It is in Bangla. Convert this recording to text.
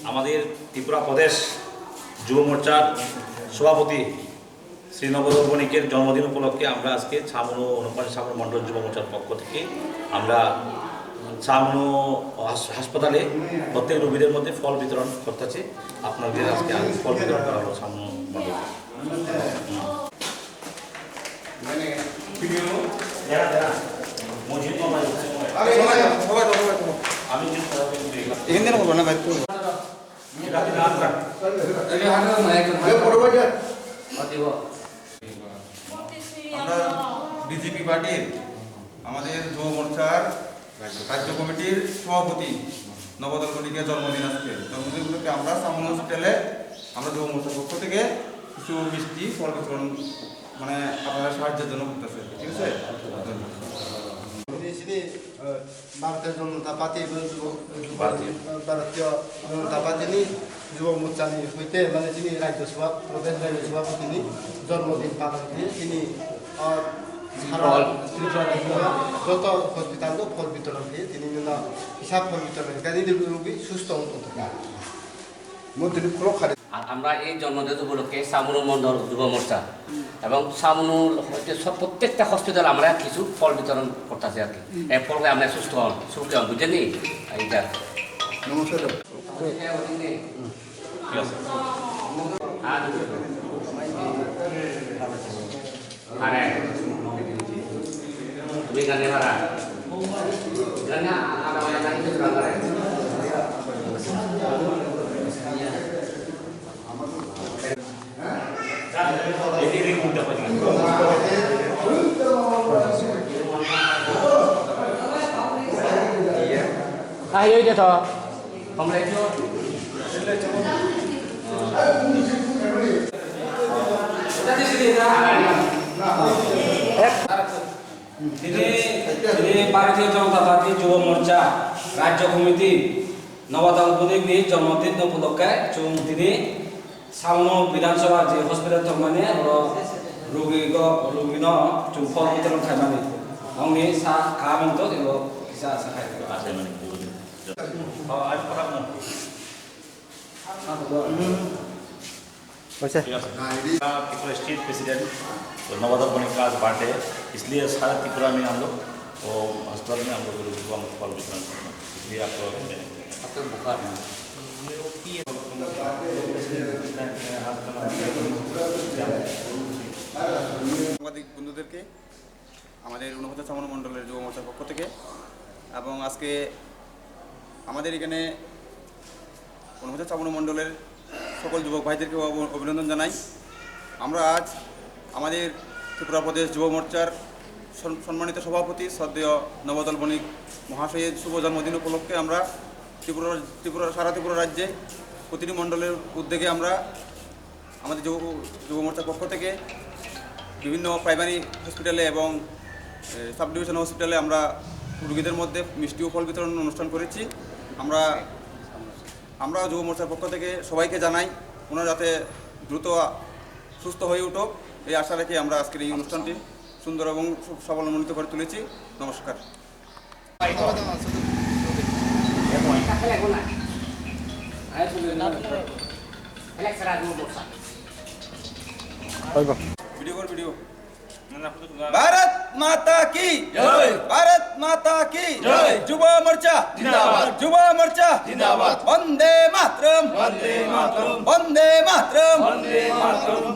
আমাদের ত্রিপুরা প্রদেশ যুব মোর্চার সভাপতি শ্রী নবদল বণিকের জন্মদিন উপলক্ষে আমরা আজকে ছামনু মণ্ডল যুব মোর্চার পক্ষ থেকে আমরা ছামনু হাসপাতালে প্রত্যেক রোগীদের মধ্যে ফল বিতরণ করতেছে। আপনাদের আজকে ফল বিতরণ করা হলো ছামনু মণ্ডল। আমরা বিজেপি পার্টির আমাদের যুব মোর্চার রাজ্য কমিটির সভাপতি নবদল বণিকের জন্মদিন আজকে। জন্মদিনগুলোকে আমরা ছামনু হসপিটালে আমরা যুব মোর্চার পক্ষ থেকে কিছু মিষ্টি ফল বিতরণ মানে আপনারা সাহায্যের জন্য করতেছে। ঠিক আছে, भारतीय जनता पार्टी भारतीय जनता पार्टी যুব মোর্চানি হইতে মানে যিনি রাজ্য প্রদেশ রাজ্য সভাপতি জন্মদিন পালন দিয়ে তিনি যত হসপিটাল ফল বিতরণ দিয়ে তিনি হিসাব ফল বিতরণ রোগী সুস্থ আমরা এই জন্মদিন উপলক্ষে ছামনু মণ্ডল যুব মোর্চা এবং ছামনু প্রত্যেকটা হসপিটাল আমরা কিছু ফল বিতরণ করতেছি আর কি। এর ফলে আমরা সুস্থ হন বুঝেনি এইটা। নমস্কার। তুমি গানে ভাড়া গানে ayo dia toh kompleksnya ini Bharatiya Janata Party যুব মোর্চা রাজ্য কমিটি নবদল বণিক জন্মদিন উপলক্ষে তিনি ছামনু বিধানসভা যে হসপিটাল মানে রোগীগ ফল বিতরণ খাই মানে আমি চাহ খাম তো কিসা আছে খাই त्रिपुरा स्टेट प्रेसिडेंट तो नवदल बणिक का आज बर्थडे है, इसलिए सारा त्रिपुरा में हम लोग वो अस्पताल में हम लोग फल वितरण करते हैं। इसलिए आपको बुखार সাংবাদিক বন্ধুদেরকে আমাদের ঊনকোটি ছামনু মণ্ডলের যুব মোর্চার পক্ষ থেকে এবং আজকে আমাদের এখানে ঊনকোটি ছামনু মণ্ডলের সকল যুবক ভাইদেরকে অভিনন্দন জানাই। আমরা আজ আমাদের ত্রিপুরা প্রদেশ যুব মোর্চার সম্মানিত সভাপতি শ্রদ্ধেয় নবদল বণিক মহাশয়ের শুভ জন্মদিন উপলক্ষে আমরা সারা ত্রিপুরা রাজ্যে প্রতিটি মণ্ডলের উদ্যোগে আমরা আমাদের যুব মোর্চার পক্ষ থেকে বিভিন্ন প্রাইমারি হসপিটালে এবং সাব ডিভিশন হসপিটালে আমরা রোগীদের মধ্যে মিষ্টি ও ফল বিতরণ অনুষ্ঠান করেছি। আমরা যুব মোর্চার পক্ষ থেকে সবাইকে জানাই ওনারা যাতে দ্রুত সুস্থ হয়ে উঠুক এই আশা রেখে আমরা আজকের এই অনুষ্ঠানটি সুন্দর এবং সফলমণ্ডিত করে তুলেছি। নমস্কার। ভিডিও भारत माता की जय, भारत माता की जय, युव मोर्चा जिंदाबाद, युव मोर्चा जिंदाबाद, वंदे मातरम, वंदे मातरम, वंदे मातरम, वंदे मातरम।